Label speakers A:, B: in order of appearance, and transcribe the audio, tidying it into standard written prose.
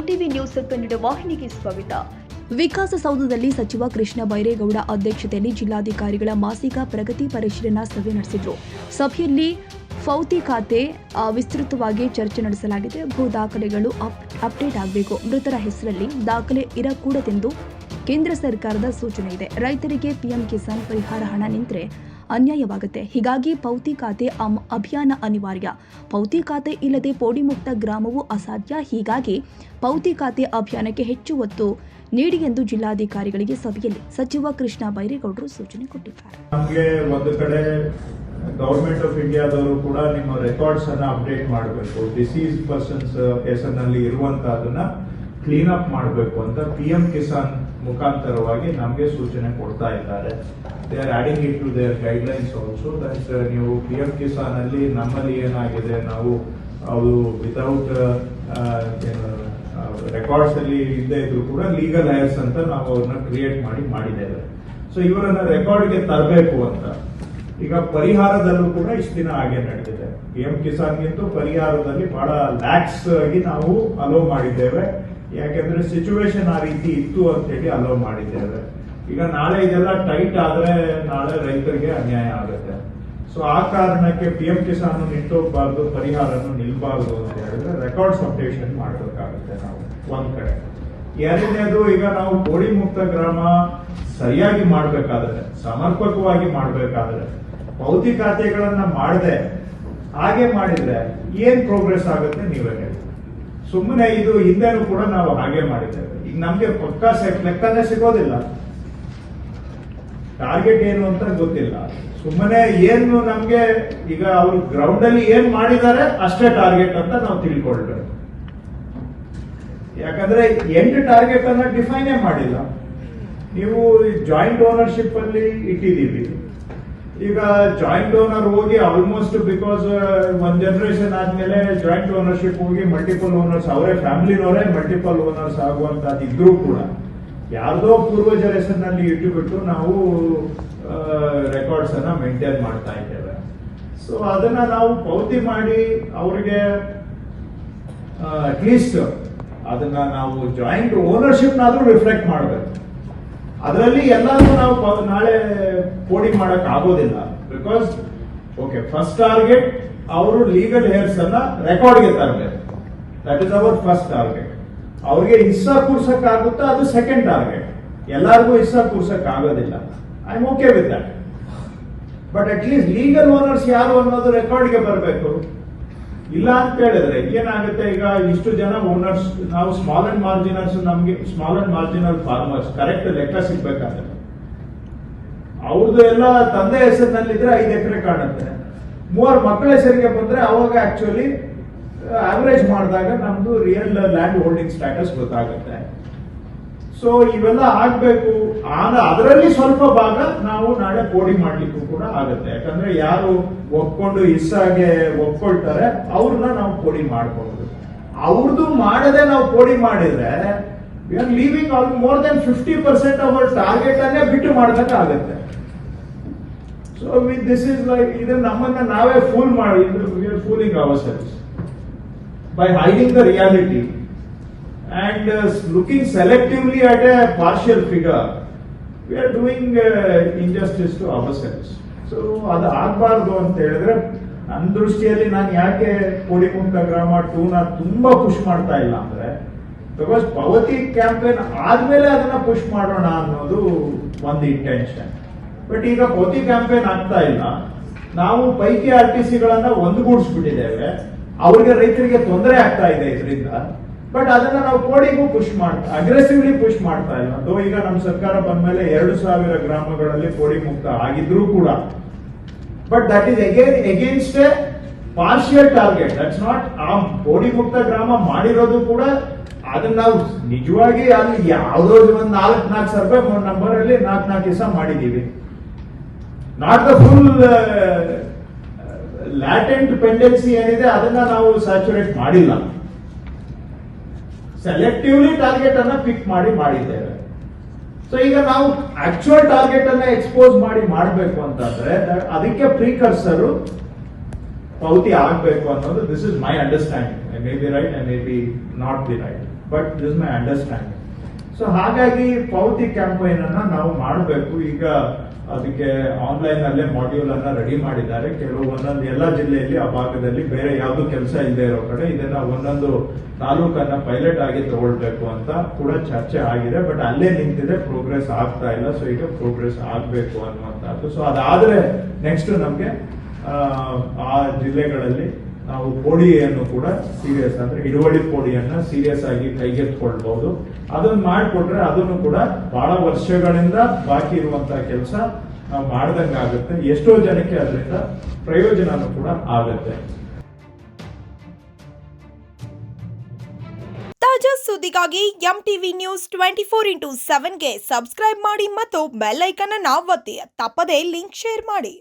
A: ONTV news Kannada ವಾಹಿನಿಗೆ ಸ್ವಾಗತ.
B: ವಿಕಾಸಸೌಧದಲ್ಲಿ ಸಚಿವ ಕೃಷ್ಣ ಬೈರೇಗೌಡ ಅಧ್ಯಕ್ಷತೆಯಲ್ಲಿ ಜಿಲ್ಲಾಧಿಕಾರಿಗಳ ಮಾಸಿಕ ಪ್ರಗತಿ ಪರಿಶೀಲನಾ ಸಭೆ ನಡೆಸಿದರು. ಸಭೆಯಲ್ಲಿ ಫೌತಿ ಖಾತೆ ವಿಸ್ತೃತವಾಗಿ ಚರ್ಚೆ ನಡೆಸಲಾಗಿದೆ. ಭೂ ದಾಖಲೆಗಳು ಅಪ್ಡೇಟ್ ಆಗಬೇಕು. ಮೃತರ ಹೆಸರಲ್ಲಿ ದಾಖಲೆ ಇರಕೂಡದೆಂದು ಕೇಂದ್ರ ಸರ್ಕಾರದ ಸೂಚನೆ ಇದೆ. ರೈತರಿಗೆ ಪಿಎಂ ಕಿಸಾನ್ ಪರಿಹಾರ ಹಣ ನಿಂತರೆ ಅನ್ಯಾಯವಾಗುತ್ತೆ. ಹೀಗಾಗಿ ಪೌತಿ ಖಾತೆ ಅಭಿಯಾನ ಅನಿವಾರ್ಯ. ಪೌತಿ ಖಾತೆ ಇಲ್ಲದೆ ಪೋಡಿ ಮುಕ್ತ ಗ್ರಾಮವು ಅಸಾಧ್ಯ. ಹೀಗಾಗಿ ಪೌತಿ ಖಾತೆ ಅಭಿಯಾನಕ್ಕೆ ಹೆಚ್ಚು ಒತ್ತು ನೀಡಿ ಎಂದು ಜಿಲ್ಲಾಧಿಕಾರಿಗಳಿಗೆ ಸಭೆಯಲ್ಲಿ ಸಚಿವ ಕೃಷ್ಣ ಬೈರೇಗೌಡರು ಸೂಚನೆ ಕೊಟ್ಟಿದ್ದಾರೆ.
C: ನಮಗೆ ಒಂದು ಕಡೆ ಗವರ್ಮೆಂಟ್ ಆಫ್ ಇಂಡಿಯಾದವರು ಕೂಡ ನಿಮ್ಮ ರೆಕಾರ್ಡ್ಸ್ ಅನ್ನ ಅಪ್ಡೇಟ್ ಮಾಡಬೇಕು, ಡಿಸೀಸ್ ಪರ್ಸನ್ಸ್ ಹೆಸರಿನಲ್ಲಿ ಇರುವಂತಹದನ್ನ ಕ್ಲೀನ್ ಅಪ್ ಮಾಡಬೇಕು ಅಂತ ಪಿಎಂ ಕಿಸಾನ್ ಮುಖಾಂತರವಾಗಿ ನಮಗೆ ಸೂಚನೆ ಕೊಡ್ತಾ ಇದ್ದಾರೆ. They are adding it to their guidelines also that ನೀವು ಪಿಎಂ ಕಿಸಾನ್ ಅಲ್ಲಿ ನಮ್ಮಲ್ಲಿ ಏನಾಗಿದೆ, ನಾವು ಅವರು ವಿತೌಟ್ ರೆಕಾರ್ಡ್ಸ್ ಅಲ್ಲಿ ಇಲ್ಲದೆ ಇದ್ರು ಕೂಡ ಲೀಗಲ್ ಹೈರ್ಸ್ ಅಂತ ನಾವು ಅವ್ರನ್ನ ಕ್ರಿಯೇಟ್ ಮಾಡಿದ್ದೇವೆ. ಸೊ ಇವರನ್ನ ರೆಕಾರ್ಡ್ಗೆ ತರಬೇಕು ಅಂತ. ಈಗ ಪರಿಹಾರದಲ್ಲೂ ಕೂಡ ಇಷ್ಟು ದಿನ ಹಾಗೆ ನಡೆದಿದೆ. ಪಿಎಂ ಕಿಸಾನ್ಗಿಂತೂ ಪರಿಹಾರದಲ್ಲಿ ಬಹಳ ಲ್ಯಾಕ್ಸ್ ಆಗಿ ನಾವು ಅಲೋ ಮಾಡಿದ್ದೇವೆ. ಯಾಕೆಂದ್ರೆ ಸಿಚುವೇಶನ್ ಆ ರೀತಿ ಇತ್ತು ಅಂತ ಹೇಳಿ ಅಲೋ ಮಾಡಿದ್ದೇವೆ. ಈಗ ನಾಳೆ ಇದೆಲ್ಲ ಟೈಟ್ ಆದ್ರೆ ನಾಳೆ ರೈತರಿಗೆ ಅನ್ಯಾಯ ಆಗುತ್ತೆ. ಸೊ ಆ ಕಾರಣಕ್ಕೆ ಪಿಎಂ ಕಿಸಾನ್ ನಿಂತೋಗ್ಬಾರ್ದು, ಪರಿಹಾರನು ನಿಲ್ಬಾರ್ದು ಅಂತ ಹೇಳಿದ್ರೆ ರೆಕಾರ್ಡ್ಸ್ ಅಪ್ಡೇಷನ್ ಮಾಡಬೇಕಾಗುತ್ತೆ ನಾವು ಒಂದ್ ಕಡೆ. ಎರಡನೇದು, ಈಗ ನಾವು ಪೋಡಿ ಮುಕ್ತ ಗ್ರಾಮ ಸರಿಯಾಗಿ ಮಾಡ್ಬೇಕಾದ್ರೆ, ಸಮರ್ಪಕವಾಗಿ ಮಾಡ್ಬೇಕಾದ್ರೆ, ಭೌತಿಕ ಖಾತೆಗಳನ್ನ ಮಾಡದೆ ಹಾಗೆ ಮಾಡಿದ್ರೆ ಏನ್ ಪ್ರೋಗ್ರೆಸ್ ಆಗುತ್ತೆ ನೀವೇ ಹೇಳಿ. ಸುಮ್ಮನೆ ಇದು ಹಿಂದೆನೂ ಕೂಡ ನಾವು ಹಾಗೆ ಮಾಡಿದ್ದೇವೆ. ಈಗ ನಮ್ಗೆ ಪಕ್ಕಾ ಲೆಕ್ಕನೇ ಸಿಗೋದಿಲ್ಲ, ಟಾರ್ಗೆಟ್ ಏನು ಅಂತ ಗೊತ್ತಿಲ್ಲ. ಸುಮ್ಮನೆ ಏನು ನಮ್ಗೆ ಈಗ ಅವರು ಗ್ರೌಂಡ್ ಅಲ್ಲಿ ಏನ್ ಮಾಡಿದ್ದಾರೆ ಅಷ್ಟೇ ಟಾರ್ಗೆಟ್ ಅಂತ ನಾವು ತಿಳ್ಕೊಳ್ಬೇಕು. ಯಾಕಂದ್ರೆ ಎಂಡ್ ಟಾರ್ಗೆಟ್ ಅನ್ನ ಡಿಫೈನೇ ಮಾಡಿಲ್ಲ. ನೀವು ಜಾಯಿಂಟ್ ಓನರ್ಶಿಪ್ ಅಲ್ಲಿ ಇಟ್ಟಿದ್ದೀವಿ. ಈಗ ಜಾಯಿಂಟ್ ಓನರ್ ಹೋಗಿ ಆಲ್ಮೋಸ್ಟ್ ಬಿಕಾಸ್ ಒಂದ್ ಜನರೇಷನ್ ಆದ್ಮೇಲೆ ಜಾಯಿಂಟ್ ಓನರ್ಶಿಪ್ ಹೋಗಿ ಮಲ್ಟಿಪಲ್ ಓನರ್ಸ್, ಅವರೇ ಫ್ಯಾಮಿಲಿನವರೇ ಮಲ್ಟಿಪಲ್ ಓನರ್ಸ್ ಆಗುವಂತದ್ದು ಇದ್ರೂ ಕೂಡ ಯಾರ್ದೋ ಪೂರ್ವಜರ ಹೆಸರಿನಲ್ಲಿ ಇಟ್ಟುಬಿಟ್ಟು ನಾವು ರೆಕಾರ್ಡ್ಸ್ ಅನ್ನ ಮೇಂಟೈನ್ ಮಾಡ್ತಾ ಇದ್ದೇವೆ. ಸೊ ಅದನ್ನ ನಾವು ಪೌತಿ ಮಾಡಿ ಅವ್ರಿಗೆ ಅಟ್ಲೀಸ್ಟ್ ಅದನ್ನ ನಾವು ಜಾಯಿಂಟ್ ಓನರ್ಶಿಪ್ ನಾದ್ರೂ ರಿಫ್ಲೆಕ್ಟ್ ಮಾಡಬೇಕು. ಅದರಲ್ಲಿ ಎಲ್ಲಾದ್ರೂ ನಾವು ನಾಳೆ ಕೋಡಿಂಗ್ ಮಾಡಕ್ ಆಗೋದಿಲ್ಲ. ಬಿಕಾಸ್ ಓಕೆ, ಫಸ್ಟ್ ಟಾರ್ಗೆಟ್ ಅವರು ಲೀಗಲ್ ಹೇರ್ಸ್ ಅನ್ನ ರೆಕಾರ್ಡ್ಗೆ ತರಬೇಕು. That is our first target. ಅವ್ರಿಗೆ ಹಿಸ್ಸಾ ಕೂರ್ಸಕ್ ಆಗುತ್ತಾ, ಅದು ಸೆಕೆಂಡ್ ಟಾರ್ಗೆಟ್. ಎಲ್ಲಾರ್ಗೂ ಹಿಸ್ಸಾ ಕೂರ್ಸಕ್ ಆಗೋದಿಲ್ಲ. I am okay with that. But at least legal owners ಯಾರು ಅನ್ನೋದು ರೆಕಾರ್ಡ್ಗೆ ಬರಬೇಕು. ಇಲ್ಲ ಅಂತ ಹೇಳಿದ್ರೆ ಏನಾಗುತ್ತೆ, ಈಗ ಇಷ್ಟು ಜನ ಓನರ್ಸ್, ನಾವು ಸ್ಮಾಲ್ ಅಂಡ್ ಮಾರ್ಜಿನಲ್ಸ್, ನಮ್ಗೆ small and marginal farmers correct ಲೆಕ್ಕ ಸಿಗ್ಬೇಕಾದ್ರೆ ಅವ್ರದ್ದು ಎಲ್ಲ ತಂದೆ ಹೆಸರಿನಲ್ಲಿದ್ರೆ 5 ಎಕರೆ ಕಾಣುತ್ತೆ. 3 ಮಕ್ಕಳ ಹೆಸರಿಗೆ ಬಂದ್ರೆ ಅವಾಗ ಆಕ್ಚುಲಿ ಆವರೇಜ್ ಮಾಡಿದಾಗ ನಮ್ದು ರಿಯಲ್ ಲ್ಯಾಂಡ್ ಹೋಲ್ಡಿಂಗ್ ಸ್ಟ್ಯಾಟಸ್ ಗೊತ್ತಾಗುತ್ತೆ. ಸೊ ಇವೆಲ್ಲ ಆಗ್ಬೇಕು. ಅದರಲ್ಲಿ ಸ್ವಲ್ಪ ಭಾಗ ನಾವು ನಾಳೆ ಕೋಡಿಂಗ್ ಮಾಡ್ಲಿಕ್ಕೂ ಕೂಡ ಆಗುತ್ತೆ. ಯಾಕಂದ್ರೆ ಯಾರು ಒಪ್ಕೊಂಡು ಇಸ್ಸಾಗೆ ಒಪ್ಕೊಳ್ತಾರೆ ಅವ್ರನ್ನ ನಾವು ಕೋಡಿಂಗ್ ಮಾಡ್ಕೊಂಡು, ಅವ್ರದ್ದು ಮಾಡದೆ ನಾವು ಕೋಡಿಂಗ್ ಮಾಡಿದ್ರೆ we are leaving all more than 50% of our target ಅನ್ನೇ ಬಿಟ್ಟು ಮಾಡಬೇಕಾಗುತ್ತೆ. So with this is like, ಇದು ನಮ್ಮನ್ನ ನಾವೇ ಫೂಲ್ ಮಾಡಿ, we are fooling our selves by hiding the reality and looking selectively at a partial figure. We are doing injustice to ourselves. So ಅದು ಆಗಬಾರ್ದು ಅಂತ ಹೇಳಿದ್ರೆ ನನ್ನ ದೃಷ್ಟಿಯಲ್ಲಿ ನಾನು ಯಾಕೆ ಪೋಡಿ ಮುಕ್ತ ಗ್ರಾಮ 2ನ ತುಂಬಾ ಪುಷ್ ಮಾಡ್ತಾ ಇಲ್ಲ ಅಂದ್ರೆ, ಬಿಕಾಸ್ ಪವತಿ ಕ್ಯಾಂಪೇನ್ ಆದ್ಮೇಲೆ ಅದನ್ನ ಪುಷ್ ಮಾಡೋಣ ಅನ್ನೋದು ಒಂದು ಇಂಟೆನ್ಷನ್. ಬಟ್ ಈಗ ಪವತಿ ಕ್ಯಾಂಪೇನ್ ಆಗ್ತಾ ಇಲ್ಲ. ನಾವು ಪೈಕಿ RTCಗಳನ್ನ ಒಂದುಗೂಡಿಸ್ಬಿಟ್ಟಿದ್ದೇವೆ. ಅವ್ರಿಗೆ ರೈತರಿಗೆ ತೊಂದರೆ ಆಗ್ತಾ ಇದೆ ಇದರಿಂದ. ಬಟ್ ಅದನ್ನ ನಾವು ಕೋಡಿಗೂ ಪುಷ್ ಮಾಡ್ತಾ, ಅಗ್ರೆಸಿವ್ಲಿ ಪುಷ್ ಮಾಡ್ತಾ ಇಲ್ಲ. ಅದು ಈಗ ನಮ್ಮ ಸರ್ಕಾರ ಬಂದ್ಮೇಲೆ 2,000 ಗ್ರಾಮಗಳಲ್ಲಿ ಕೋಡಿ ಮುಕ್ತ ಆಗಿದ್ರು ಕೂಡ, but that is against A partial target. That's not ಆ ಕೋಡಿ ಮುಕ್ತ ಗ್ರಾಮ ಮಾಡಿರೋದು ಕೂಡ ಅದನ್ನ ನಾವು ನಿಜವಾಗಿ ಅಲ್ಲಿ ಯಾವುದೋ ಒಂದು 4 ಸರ್ವೆ ನಂಬರ್ ಅಲ್ಲಿ 4 ದಿವಸ ಮಾಡಿದೀವಿ. Not the full latent pendency ಏನಿದೆ ಅದನ್ನ ನಾವು ಸ್ಯಾಚುರೇಟ್ ಮಾಡಿಲ್ಲ. ಸೆಲೆಕ್ಟಿವ್ಲಿ ಟಾರ್ಗೆಟ್ ಅನ್ನ ಪಿಕ್ ಮಾಡಿದ್ದೇವೆ. ಸೊ ಈಗ ನಾವು ಆಕ್ಚುಯಲ್ ಟಾರ್ಗೆಟ್ ಅನ್ನ ಎಕ್ಸ್ಪೋಸ್ ಮಾಡಬೇಕು ಅಂತಂದ್ರೆ ಅದಕ್ಕೆ ಪ್ರಿಕರ್ಸರ್ ಪೌತಿ ಆಗಬೇಕು ಅನ್ನೋದು, this is my understanding. I may be right, I may be not be right. But this my understanding. So ಹಾಗಾಗಿ ಪೌತಿ ಕ್ಯಾಂಪೈನ್ ಅನ್ನ ನಾವು ಮಾಡಬೇಕು. ಈಗ ಅದಕ್ಕೆ ಆನ್ಲೈನ್ ಅಲ್ಲೇ ಮಾಡ್ಯೂಲ್ ಅನ್ನ ರೆಡಿ ಮಾಡಿದ್ದಾರೆ. ಕೆಲವು ಒಂದೊಂದು ಎಲ್ಲ ಜಿಲ್ಲೆಯಲ್ಲಿ ಆ ಭಾಗದಲ್ಲಿ ಬೇರೆ ಯಾವ್ದು ಕೆಲಸ ಇಲ್ಲದೆ ಇರೋ ಕಡೆ ಇದನ್ನ ಒಂದೊಂದು ತಾಲೂಕನ್ನ ಪೈಲಟ್ ಆಗಿ ತಗೊಳ್ಬೇಕು ಅಂತ ಕೂಡ ಚರ್ಚೆ ಆಗಿದೆ. ಬಟ್ ಅಲ್ಲೇ ನಿಂತಿದೆ, ಪ್ರೋಗ್ರೆಸ್ ಆಗ್ತಾ ಇಲ್ಲ. ಸೊ ಈಗ ಪ್ರೋಗ್ರೆಸ್ ಆಗ್ಬೇಕು ಅನ್ನುವಂಥದ್ದು. ಸೊ ಅದಾದ್ರೆ ನೆಕ್ಸ್ಟ್ ನಮ್ಗೆ ಆ ಜಿಲ್ಲೆಗಳಲ್ಲಿ ನಾವು ಪೋಡಿಯನ್ನು ಕೂಡ ಸೀರಿಯಸ್ ಅಂದ್ರೆ ಹಿಡುವಳಿ ಪೋಡಿಯನ್ನ ಸೀರಿಯಸ್ ಆಗಿ ಕೈಗೆತ್ಕೊಳ್ಬಹುದು. ಅದನ್ನ ಮಾಡಿಕೊಟ್ರೆ ಅದನ್ನು ಕೂಡ ಬಹಳ ವರ್ಷಗಳಿಂದ ಬಾಕಿ ಇರುವಂತಹ ಕೆಲಸ ನಾವು ಮಾಡ್ದಂಗಾಗುತ್ತೆ. ಎಷ್ಟೋ ಜನಕ್ಕೆ ಅದರಿಂದ ಪ್ರಯೋಜನನೂ ಕೂಡ ಆಗುತ್ತೆ.
D: ತಾಜಾ ಸುದ್ದಿಗಾಗಿ MTV News 24/7ಗೆ ಸಬ್ಸ್ಕ್ರೈಬ್ ಮಾಡಿ ಮತ್ತು ಬೆಲ್ ಐಕಾನ್ ಅನ್ನು ಒತ್ತಿ. ತಪ್ಪದೇ ಲಿಂಕ್ ಶೇರ್ ಮಾಡಿ.